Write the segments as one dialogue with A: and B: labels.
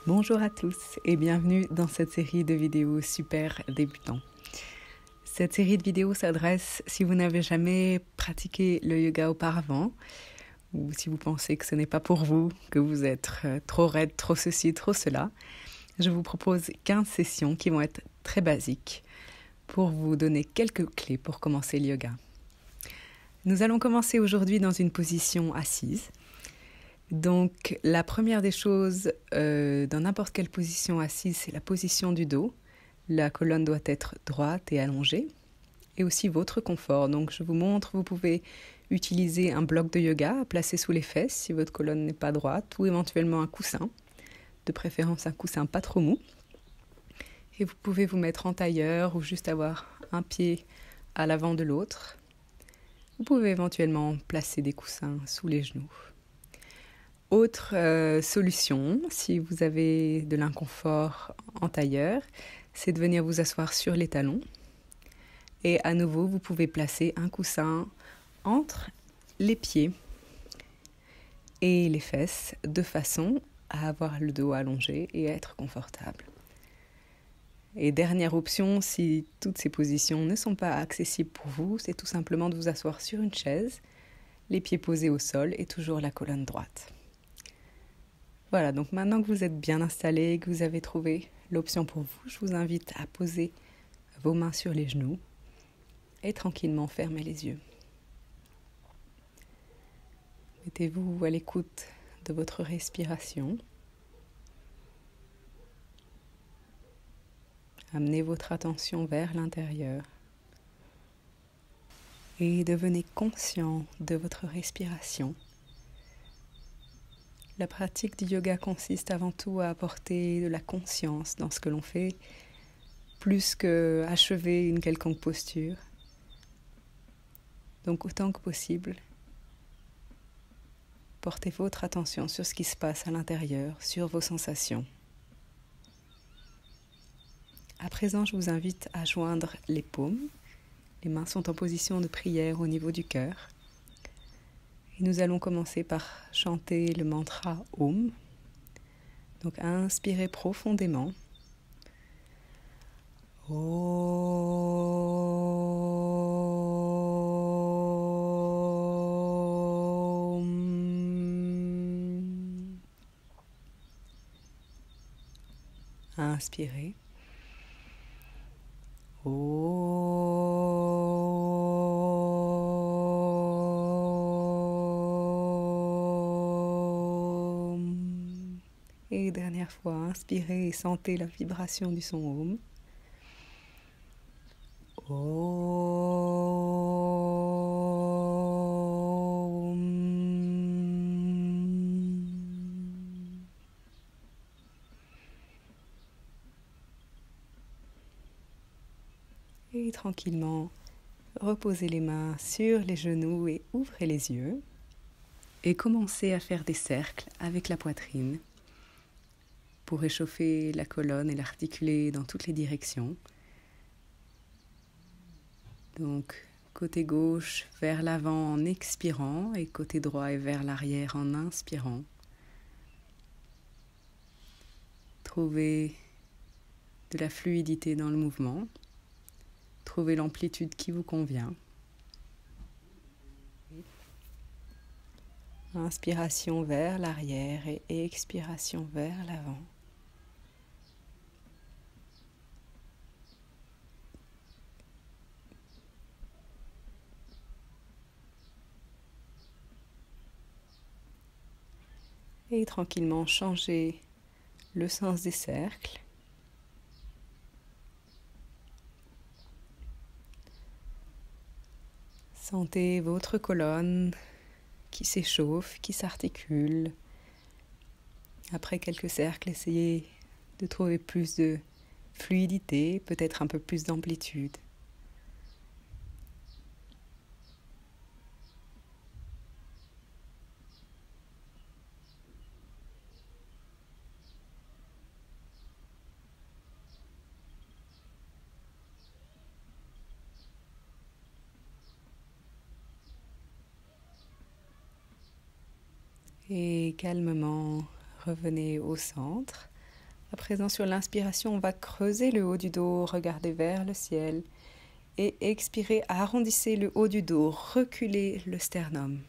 A: Bonjour à tous et bienvenue dans cette série de vidéos super débutants. Cette série de vidéos s'adresse si vous n'avez jamais pratiqué le yoga auparavant ou si vous pensez que ce n'est pas pour vous, que vous êtes trop raide, trop ceci, trop cela. Je vous propose 15 sessions qui vont être très basiques pour vous donner quelques clés pour commencer le yoga. Nous allons commencer aujourd'hui dans une position assise. Donc, la première des choses, dans n'importe quelle position assise, c'est la position du dos. La colonne doit être droite et allongée. Et aussi votre confort. Donc, je vous montre, vous pouvez utiliser un bloc de yoga à placer sous les fesses si votre colonne n'est pas droite, ou éventuellement un coussin, de préférence un coussin pas trop mou. Et vous pouvez vous mettre en tailleur ou juste avoir un pied à l'avant de l'autre. Vous pouvez éventuellement placer des coussins sous les genoux. Autre solution, si vous avez de l'inconfort en tailleur, c'est de venir vous asseoir sur les talons. Et à nouveau, vous pouvez placer un coussin entre les pieds et les fesses de façon à avoir le dos allongé et à être confortable. Et dernière option, si toutes ces positions ne sont pas accessibles pour vous, c'est tout simplement de vous asseoir sur une chaise, les pieds posés au sol et toujours la colonne droite. Voilà, donc maintenant que vous êtes bien installé, que vous avez trouvé l'option pour vous, je vous invite à poser vos mains sur les genoux et tranquillement fermer les yeux. Mettez-vous à l'écoute de votre respiration. Amenez votre attention vers l'intérieur et devenez conscient de votre respiration. La pratique du yoga consiste avant tout à apporter de la conscience dans ce que l'on fait, plus qu'achever une quelconque posture. Donc autant que possible, portez votre attention sur ce qui se passe à l'intérieur, sur vos sensations. À présent, je vous invite à joindre les paumes. Les mains sont en position de prière au niveau du cœur. Et nous allons commencer par chanter le mantra Om. Donc inspirez profondément. Om. Inspirez. Et dernière fois, inspirez et sentez la vibration du son Om. Om. Et tranquillement, reposez les mains sur les genoux et ouvrez les yeux. Et commencez à faire des cercles avec la poitrine pour réchauffer la colonne et l'articuler dans toutes les directions. Donc, côté gauche vers l'avant en expirant et côté droit et vers l'arrière en inspirant. Trouvez de la fluidité dans le mouvement. Trouvez l'amplitude qui vous convient. Inspiration vers l'arrière et expiration vers l'avant. Et tranquillement changez le sens des cercles. Sentez votre colonne qui s'échauffe, qui s'articule. Après quelques cercles, essayez de trouver plus de fluidité, peut-être un peu plus d'amplitude. Et calmement, revenez au centre À présent, sur l'inspiration, on va creuser le haut du dos, regarder vers le ciel. Et expirez, arrondissez le haut du dos, reculez le sternum.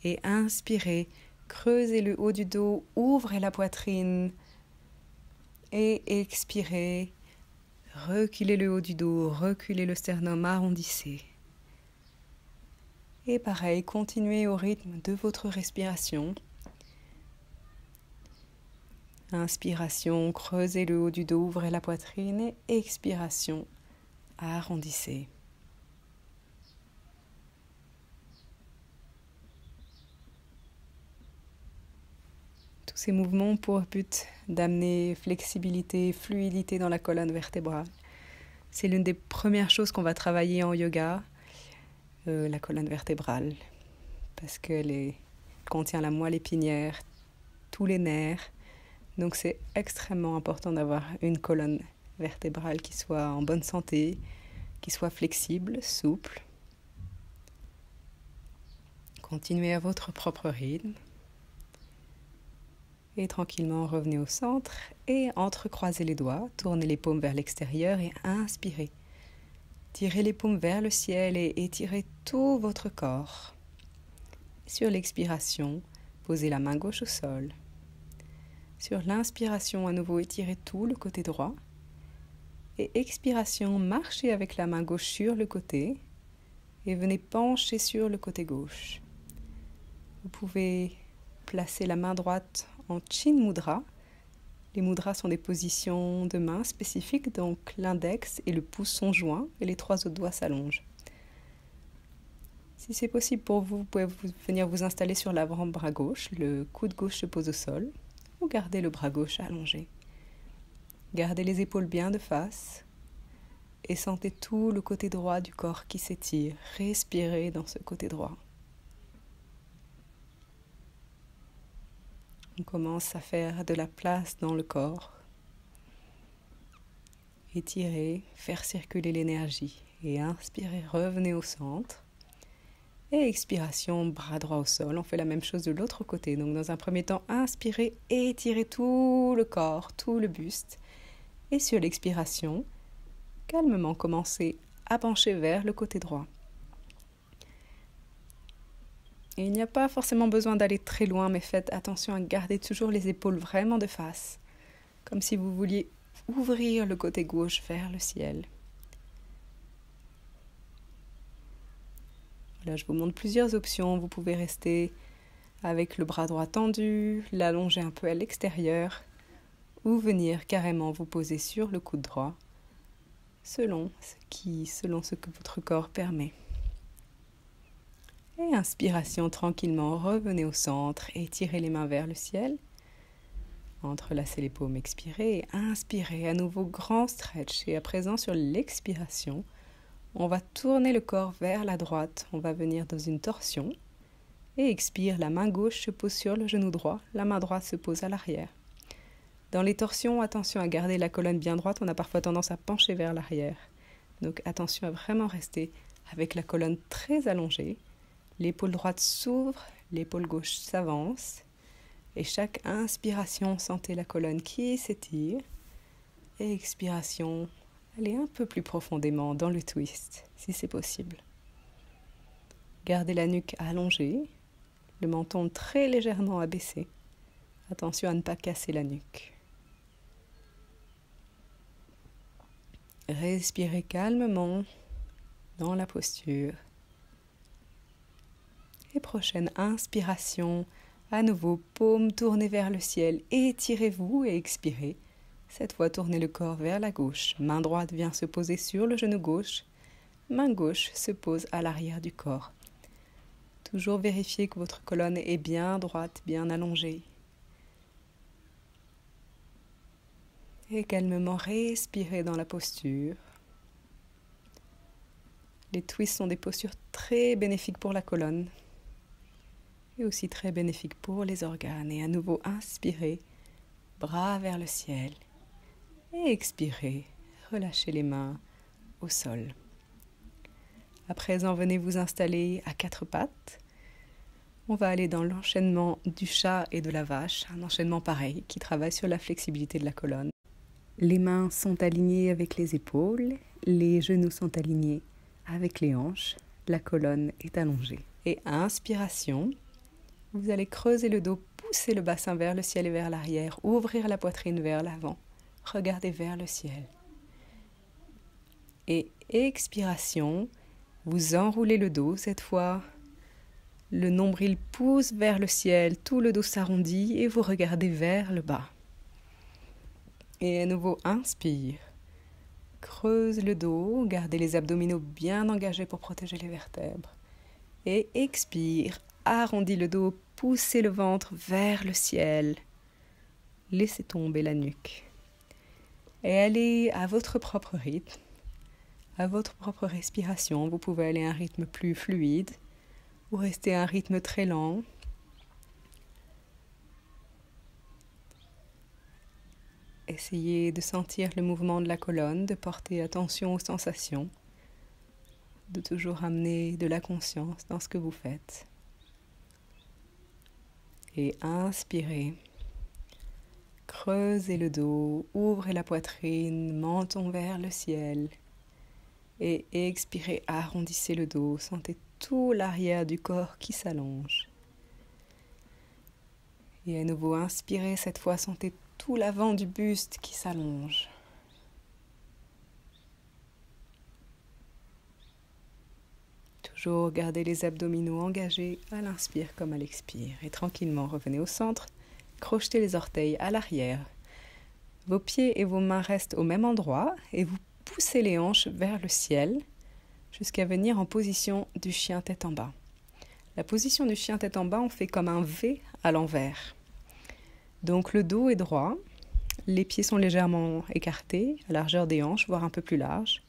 A: Et inspirez, creusez le haut du dos, ouvrez la poitrine. Et expirez, reculez le haut du dos, reculez le sternum, arrondissez. Et pareil, continuez au rythme de votre respiration. Inspiration, creusez le haut du dos, ouvrez la poitrine. Et expiration, arrondissez. Tous ces mouvements ont pour but d'amener flexibilité, fluidité dans la colonne vertébrale. C'est l'une des premières choses qu'on va travailler en yoga, la colonne vertébrale, parce qu'elle contient la moelle épinière, tous les nerfs. Donc c'est extrêmement important d'avoir une colonne vertébrale qui soit en bonne santé, qui soit flexible, souple. Continuez à votre propre rythme. Et tranquillement, revenez au centre et entrecroisez les doigts, tournez les paumes vers l'extérieur et inspirez. Tirez les paumes vers le ciel et étirez tout votre corps. Sur l'expiration, posez la main gauche au sol. Sur l'inspiration, à nouveau, étirez tout le côté droit. Et expiration, marchez avec la main gauche sur le côté et venez pencher sur le côté gauche. Vous pouvez placer la main droite en Chin Mudra. Les mudras sont des positions de main spécifiques, donc l'index et le pouce sont joints et les 3 autres doigts s'allongent. Si c'est possible pour vous, vous pouvez venir vous installer sur l'avant-bras gauche, le coude gauche se pose au sol, ou gardez le bras gauche allongé. Gardez les épaules bien de face et sentez tout le côté droit du corps qui s'étire. Respirez dans ce côté droit. On commence à faire de la place dans le corps. Étirez, faire circuler l'énergie. Et inspirez, revenez au centre. Et expiration, bras droit au sol. On fait la même chose de l'autre côté. Donc dans un premier temps, inspirez, étirez tout le corps, tout le buste. Et sur l'expiration, calmement commencez à pencher vers le côté droit. Et il n'y a pas forcément besoin d'aller très loin, mais faites attention à garder toujours les épaules vraiment de face, comme si vous vouliez ouvrir le côté gauche vers le ciel. Voilà, je vous montre plusieurs options. Vous pouvez rester avec le bras droit tendu, l'allonger un peu à l'extérieur, ou venir carrément vous poser sur le coude droit, selon ce que votre corps permet. Et inspiration, tranquillement, revenez au centre et tirez les mains vers le ciel. Entrelacez les paumes, expirez et inspirez. À nouveau, grand stretch. Et à présent, sur l'expiration, on va tourner le corps vers la droite. On va venir dans une torsion. Et expire, la main gauche se pose sur le genou droit. La main droite se pose à l'arrière. Dans les torsions, attention à garder la colonne bien droite. On a parfois tendance à pencher vers l'arrière. Donc attention à vraiment rester avec la colonne très allongée. L'épaule droite s'ouvre, l'épaule gauche s'avance. Et chaque inspiration, sentez la colonne qui s'étire. Et expiration, allez un peu plus profondément dans le twist, si c'est possible. Gardez la nuque allongée, le menton très légèrement abaissé. Attention à ne pas casser la nuque. Respirez calmement dans la posture. Et prochaine inspiration, à nouveau, paume tournée vers le ciel, étirez-vous et expirez. Cette fois, tournez le corps vers la gauche. Main droite vient se poser sur le genou gauche. Main gauche se pose à l'arrière du corps. Toujours vérifiez que votre colonne est bien droite, bien allongée. Et calmement respirez dans la posture. Les twists sont des postures très bénéfiques pour la colonne. Et aussi très bénéfique pour les organes. Et à nouveau, inspirez, bras vers le ciel. Et expirez, relâchez les mains au sol. À présent, venez vous installer à 4 pattes. On va aller dans l'enchaînement du chat et de la vache, un enchaînement pareil qui travaille sur la flexibilité de la colonne. Les mains sont alignées avec les épaules, les genoux sont alignés avec les hanches, la colonne est allongée. Et à inspiration, vous allez creuser le dos, pousser le bassin vers le ciel et vers l'arrière, ouvrir la poitrine vers l'avant, regardez vers le ciel. Et expiration, vous enroulez le dos cette fois. Le nombril pousse vers le ciel, tout le dos s'arrondit et vous regardez vers le bas. Et à nouveau, inspire. Creuse le dos, gardez les abdominaux bien engagés pour protéger les vertèbres. Et expire, arrondis le dos, poussez le ventre vers le ciel. Laissez tomber la nuque. Et allez à votre propre rythme, à votre propre respiration. Vous pouvez aller à un rythme plus fluide ou rester à un rythme très lent. Essayez de sentir le mouvement de la colonne, de porter attention aux sensations, de toujours amener de la conscience dans ce que vous faites. Et inspirez. Creusez le dos, ouvrez la poitrine, menton vers le ciel. Et expirez, arrondissez le dos, sentez tout l'arrière du corps qui s'allonge. Et à nouveau, inspirez, cette fois, sentez tout l'avant du buste qui s'allonge. Toujours gardez les abdominaux engagés à l'inspire comme à l'expire. Et tranquillement, revenez au centre, crochetez les orteils à l'arrière. Vos pieds et vos mains restent au même endroit et vous poussez les hanches vers le ciel jusqu'à venir en position du chien tête en bas. La position du chien tête en bas, on fait comme un V à l'envers. Donc le dos est droit, les pieds sont légèrement écartés, à largeur des hanches, voire un peu plus large.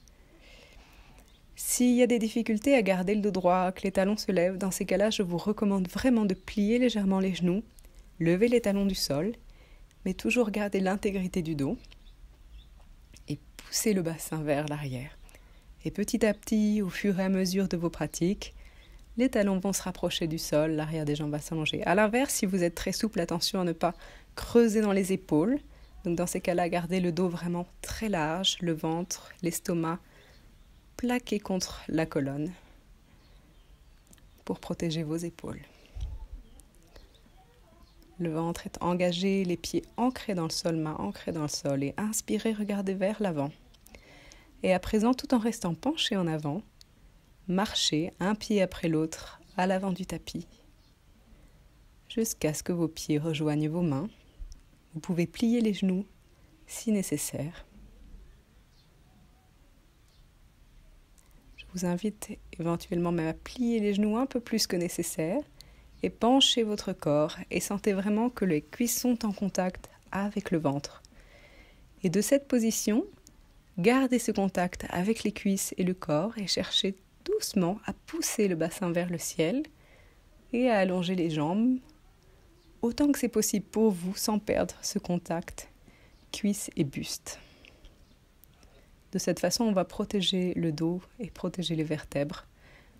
A: S'il y a des difficultés à garder le dos droit, que les talons se lèvent, dans ces cas-là, je vous recommande vraiment de plier légèrement les genoux, lever les talons du sol, mais toujours garder l'intégrité du dos et pousser le bassin vers l'arrière. Et petit à petit, au fur et à mesure de vos pratiques, les talons vont se rapprocher du sol, l'arrière des jambes va s'allonger. À l'inverse, si vous êtes très souple, attention à ne pas creuser dans les épaules. Donc dans ces cas-là, gardez le dos vraiment très large, le ventre, l'estomac plaqué contre la colonne pour protéger vos épaules. Le ventre est engagé, les pieds ancrés dans le sol, mains ancrées dans le sol. Et inspirez, regardez vers l'avant. Et à présent, tout en restant penché en avant, marchez un pied après l'autre à l'avant du tapis jusqu'à ce que vos pieds rejoignent vos mains. Vous pouvez plier les genoux si nécessaire. Je vous invite éventuellement même à plier les genoux un peu plus que nécessaire et penchez votre corps et sentez vraiment que les cuisses sont en contact avec le ventre. Et de cette position, gardez ce contact avec les cuisses et le corps et cherchez doucement à pousser le bassin vers le ciel et à allonger les jambes autant que c'est possible pour vous sans perdre ce contact cuisses et buste. De cette façon, on va protéger le dos et protéger les vertèbres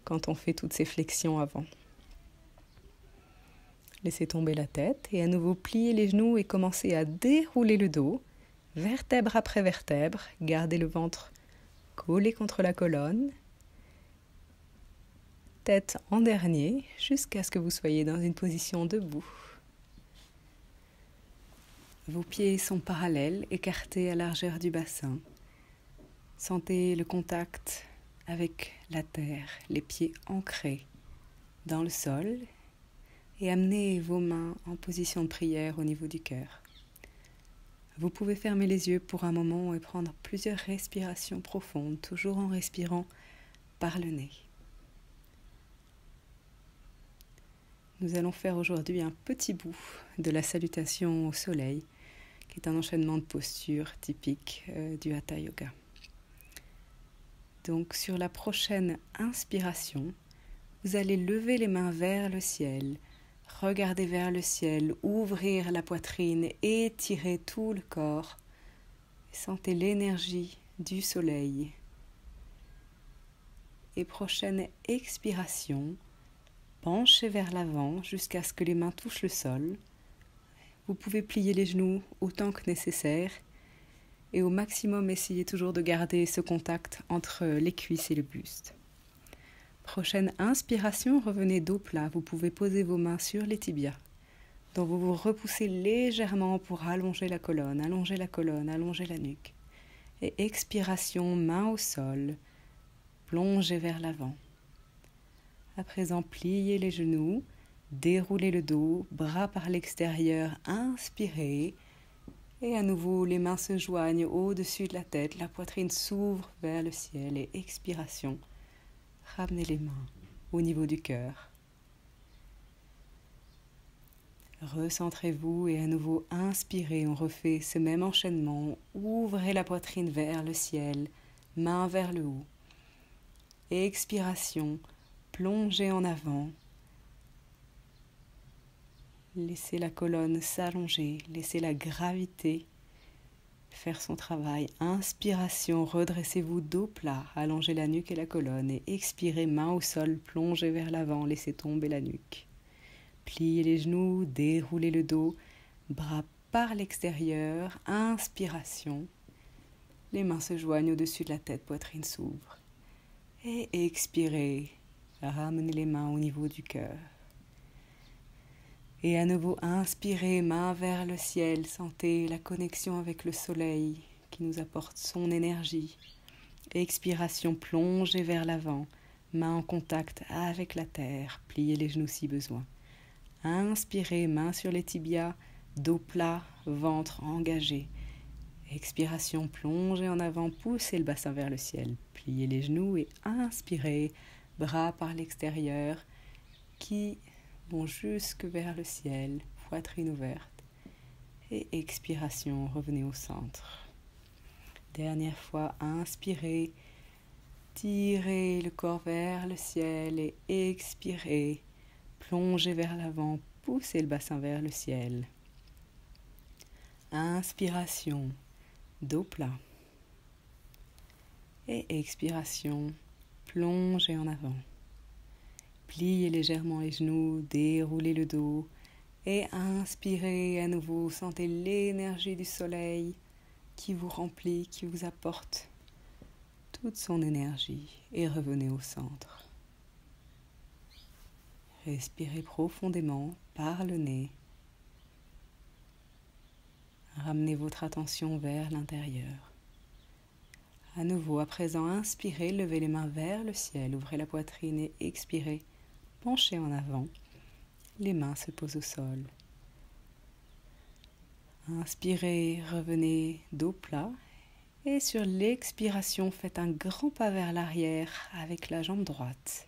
A: quand on fait toutes ces flexions avant. Laissez tomber la tête et à nouveau pliez les genoux et commencez à dérouler le dos, vertèbre après vertèbre. Gardez le ventre collé contre la colonne. Tête en dernier jusqu'à ce que vous soyez dans une position debout. Vos pieds sont parallèles, écartés à largeur du bassin. Sentez le contact avec la terre, les pieds ancrés dans le sol et amenez vos mains en position de prière au niveau du cœur. Vous pouvez fermer les yeux pour un moment et prendre plusieurs respirations profondes, toujours en respirant par le nez. Nous allons faire aujourd'hui un petit bout de la salutation au soleil, qui est un enchaînement de postures typique du Hatha Yoga. Donc sur la prochaine inspiration, vous allez lever les mains vers le ciel, regarder vers le ciel, ouvrir la poitrine, étirer tout le corps. Sentez l'énergie du soleil. Et prochaine expiration, Penchez vers l'avant jusqu'à ce que les mains touchent le sol. Vous pouvez plier les genoux autant que nécessaire et au maximum essayez toujours de garder ce contact entre les cuisses et le buste. Prochaine inspiration, revenez dos plat. Vous pouvez poser vos mains sur les tibias. Donc vous vous repoussez légèrement pour allonger la colonne, allonger la nuque. Et expiration, main au sol, plongez vers l'avant. À présent, pliez les genoux, déroulez le dos, bras par l'extérieur, inspirez. Et à nouveau, les mains se joignent au-dessus de la tête, la poitrine s'ouvre vers le ciel et expiration. Ramenez les mains au niveau du cœur. Recentrez-vous et à nouveau inspirez, on refait ce même enchaînement. Ouvrez la poitrine vers le ciel, main vers le haut. Expiration, plongez en avant. Laissez la colonne s'allonger, laissez la gravité faire son travail. Inspiration, redressez-vous dos plat, allongez la nuque et la colonne et expirez, main au sol, plongez vers l'avant, laissez tomber la nuque. Pliez les genoux, déroulez le dos, bras par l'extérieur, inspiration. Les mains se joignent au-dessus de la tête, poitrine s'ouvre. Et expirez, ramenez les mains au niveau du cœur. Et à nouveau, inspirez, main vers le ciel, sentez la connexion avec le soleil qui nous apporte son énergie. Expiration, plongez vers l'avant, main en contact avec la terre, pliez les genoux si besoin. Inspirez, main sur les tibias, dos plat, ventre engagé. Expiration, plongez en avant, poussez le bassin vers le ciel, pliez les genoux et inspirez, bras par l'extérieur qui vont jusque vers le ciel, poitrine ouverte. Et expiration, revenez au centre. Dernière fois, inspirez, tirez le corps vers le ciel et expirez. Plongez vers l'avant, poussez le bassin vers le ciel. Inspiration, dos plat. Et expiration, plongez en avant. Pliez légèrement les genoux, déroulez le dos. Et inspirez à nouveau, sentez l'énergie du soleil qui vous remplit, qui vous apporte toute son énergie. Et revenez au centre. Respirez profondément par le nez. Ramenez votre attention vers l'intérieur. À nouveau, à présent, inspirez, levez les mains vers le ciel, ouvrez la poitrine et expirez, penchez en avant. Les mains se posent au sol. Inspirez, revenez dos plat. Et sur l'expiration, faites un grand pas vers l'arrière avec la jambe droite.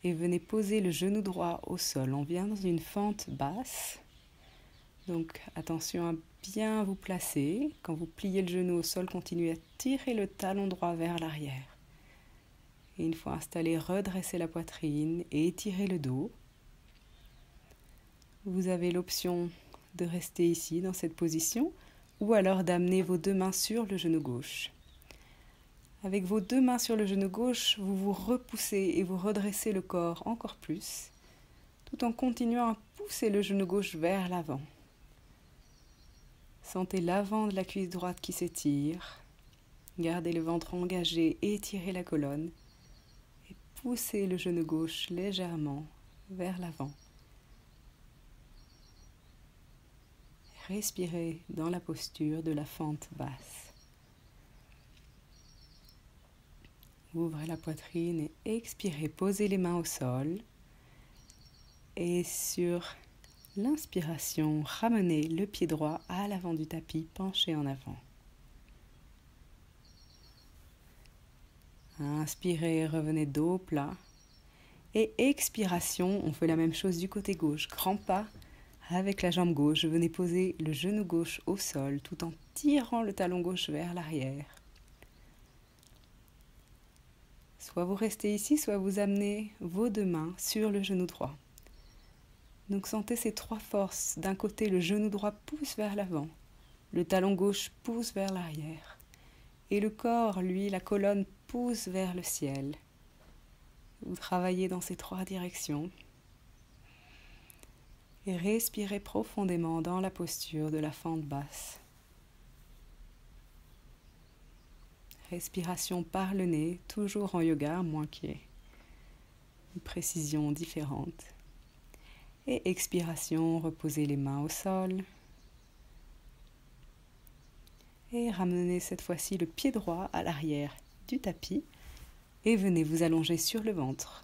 A: Et venez poser le genou droit au sol. On vient dans une fente basse. Donc attention à bien vous placer. Quand vous pliez le genou au sol, continuez à tirer le talon droit vers l'arrière. Et une fois installé, redressez la poitrine et étirez le dos. Vous avez l'option de rester ici dans cette position ou alors d'amener vos deux mains sur le genou gauche. Avec vos deux mains sur le genou gauche, vous vous repoussez et vous redressez le corps encore plus, tout en continuant à pousser le genou gauche vers l'avant. Sentez l'avant de la cuisse droite qui s'étire. Gardez le ventre engagé, étirez la colonne et poussez le genou gauche légèrement vers l'avant. Respirez dans la posture de la fente basse. Ouvrez la poitrine et expirez. Posez les mains au sol. Et sur l'inspiration, ramenez le pied droit à l'avant du tapis, penchez en avant. Inspirez, revenez dos plat. Et expiration, on fait la même chose du côté gauche. Grand pas avec la jambe gauche. Venez poser le genou gauche au sol tout en tirant le talon gauche vers l'arrière. Soit vous restez ici, soit vous amenez vos deux mains sur le genou droit. Donc sentez ces trois forces. D'un côté, le genou droit pousse vers l'avant. Le talon gauche pousse vers l'arrière. Et le corps, lui, la colonne pousse vers le ciel. Vous travaillez dans ces 3 directions. Et respirez profondément dans la posture de la fente basse. Respiration par le nez, toujours en yoga, à moins qu'il y ait une précision différente. Et expiration, reposez les mains au sol. Et ramenez cette fois-ci le pied droit à l'arrière du tapis. Et venez vous allonger sur le ventre.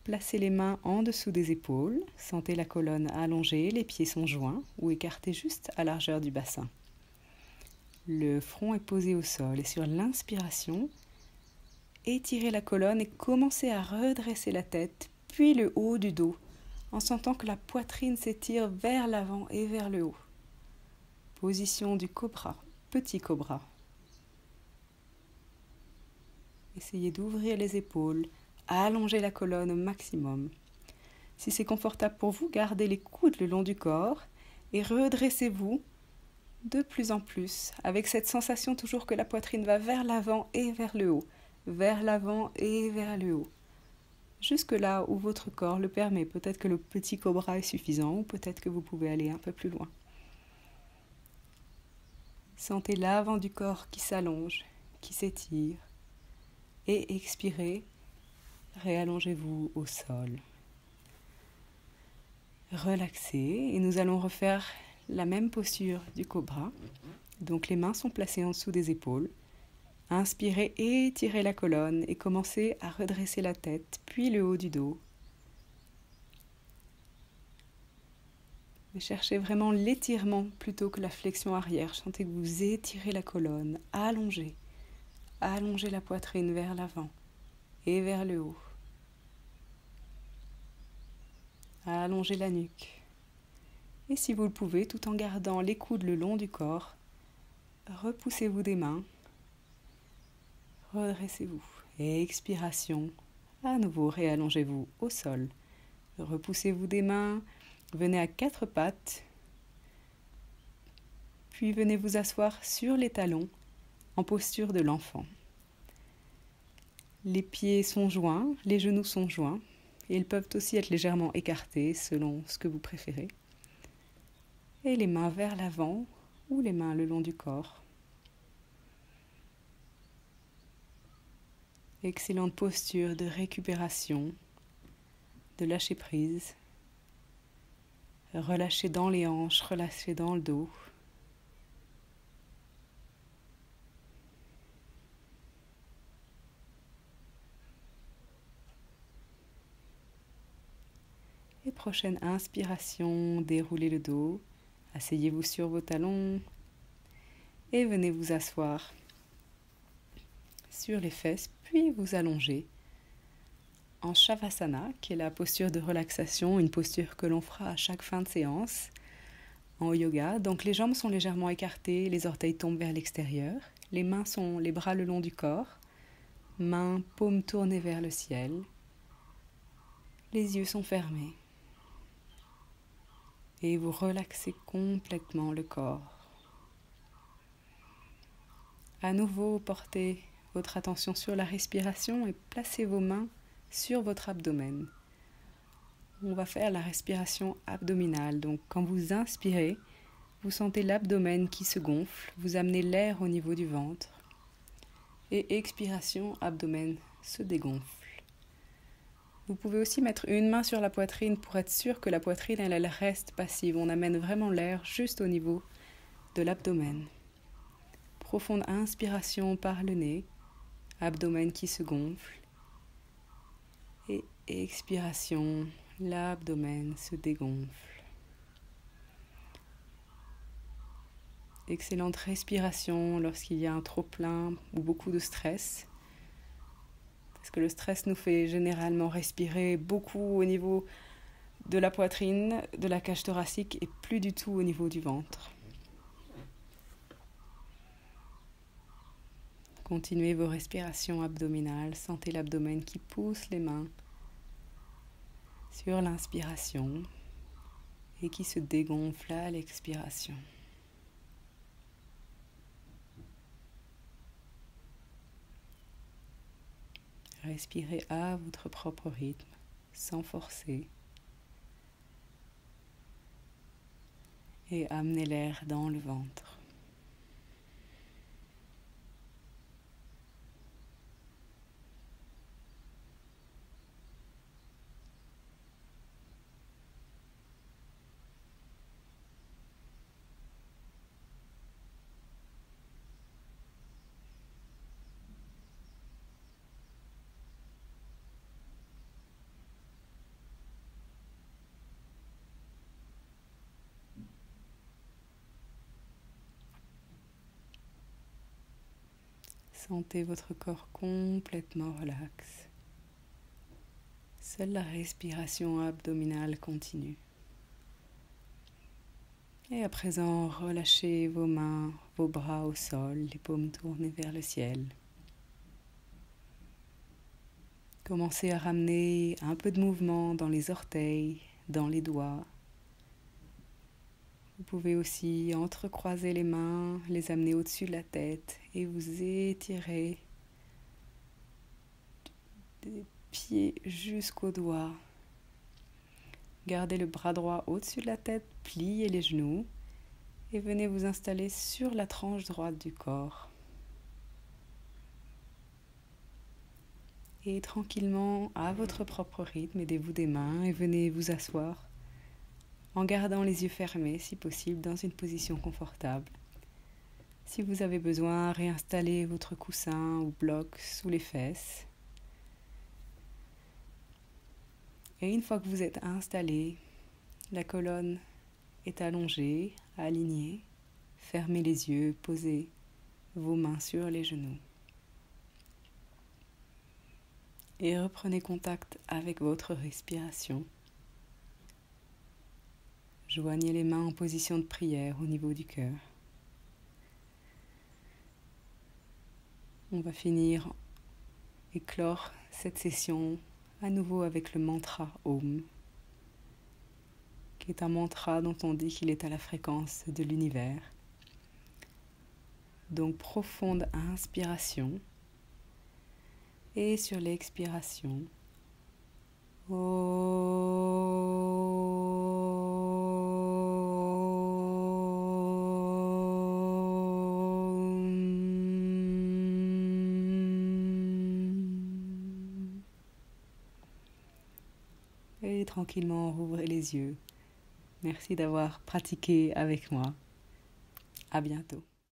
A: Placez les mains en dessous des épaules. Sentez la colonne allongée, les pieds sont joints ou écartés juste à largeur du bassin. Le front est posé au sol et sur l'inspiration, étirez la colonne et commencez à redresser la tête, puis le haut du dos, en sentant que la poitrine s'étire vers l'avant et vers le haut. Position du cobra, petit cobra. Essayez d'ouvrir les épaules, allongez la colonne au maximum. Si c'est confortable pour vous, gardez les coudes le long du corps et redressez-vous de plus en plus, avec cette sensation toujours que la poitrine va vers l'avant et vers le haut, vers l'avant et vers le haut. Jusque là où votre corps le permet. Peut-être que le petit cobra est suffisant ou peut-être que vous pouvez aller un peu plus loin. Sentez l'avant du corps qui s'allonge, qui s'étire. Et expirez, réallongez-vous au sol. Relaxez et nous allons refaire la même posture du cobra. Donc les mains sont placées en dessous des épaules. Inspirez, étirez la colonne et commencez à redresser la tête, puis le haut du dos. Mais cherchez vraiment l'étirement plutôt que la flexion arrière. Sentez que vous étirez la colonne, allongez. Allongez la poitrine vers l'avant et vers le haut. Allongez la nuque. Et si vous le pouvez, tout en gardant les coudes le long du corps, repoussez-vous des mains, redressez-vous. Et expiration, à nouveau réallongez-vous au sol. Repoussez-vous des mains, venez à 4 pattes, puis venez vous asseoir sur les talons en posture de l'enfant. Les pieds sont joints, les genoux sont joints, et ils peuvent aussi être légèrement écartés selon ce que vous préférez. Et les mains vers l'avant ou les mains le long du corps. Excellente posture de récupération, de lâcher prise. Relâchez dans les hanches, relâchez dans le dos. Et prochaine inspiration, déroulez le dos. Asseyez-vous sur vos talons et venez vous asseoir sur les fesses, puis vous allongez en Shavasana, qui est la posture de relaxation, une posture que l'on fera à chaque fin de séance en yoga. Donc les jambes sont légèrement écartées, les orteils tombent vers l'extérieur, les mains sont les bras le long du corps, mains, paumes tournées vers le ciel, les yeux sont fermés. Et vous relaxez complètement le corps. À nouveau, portez votre attention sur la respiration et placez vos mains sur votre abdomen. On va faire la respiration abdominale. Donc, quand vous inspirez, vous sentez l'abdomen qui se gonfle, vous amenez l'air au niveau du ventre. Et expiration, abdomen se dégonfle. Vous pouvez aussi mettre une main sur la poitrine pour être sûr que la poitrine, elle reste passive. On amène vraiment l'air juste au niveau de l'abdomen. Profonde inspiration par le nez, abdomen qui se gonfle. Et expiration, l'abdomen se dégonfle. Excellente respiration lorsqu'il y a un trop-plein ou beaucoup de stress. Parce que le stress nous fait généralement respirer beaucoup au niveau de la poitrine, de la cage thoracique et plus du tout au niveau du ventre. Continuez vos respirations abdominales. Sentez l'abdomen qui pousse les mains sur l'inspiration et qui se dégonfle à l'expiration. respirez à votre propre rythme, sans forcer. Et amenez l'air dans le ventre. Sentez votre corps complètement relax. Seule la respiration abdominale continue. Et à présent, relâchez vos mains, vos bras au sol, les paumes tournées vers le ciel. Commencez à ramener un peu de mouvement dans les orteils, dans les doigts. Vous pouvez aussi entrecroiser les mains, les amener au-dessus de la tête et vous étirer des pieds jusqu'aux doigts. Gardez le bras droit au-dessus de la tête, pliez les genoux et venez vous installer sur la tranche droite du corps. Et tranquillement, à votre propre rythme, aidez-vous des mains et venez vous asseoir en gardant les yeux fermés, si possible, dans une position confortable. Si vous avez besoin, réinstallez votre coussin ou bloc sous les fesses. Et une fois que vous êtes installé, la colonne est allongée, alignée. Fermez les yeux, posez vos mains sur les genoux. Et reprenez contact avec votre respiration. Joignez les mains en position de prière au niveau du cœur. On va finir et clore cette session à nouveau avec le mantra Om, qui est un mantra dont on dit qu'il est à la fréquence de l'univers. Donc profonde inspiration et sur l'expiration, et tranquillement rouvrez les yeux. Merci d'avoir pratiqué avec moi. À bientôt.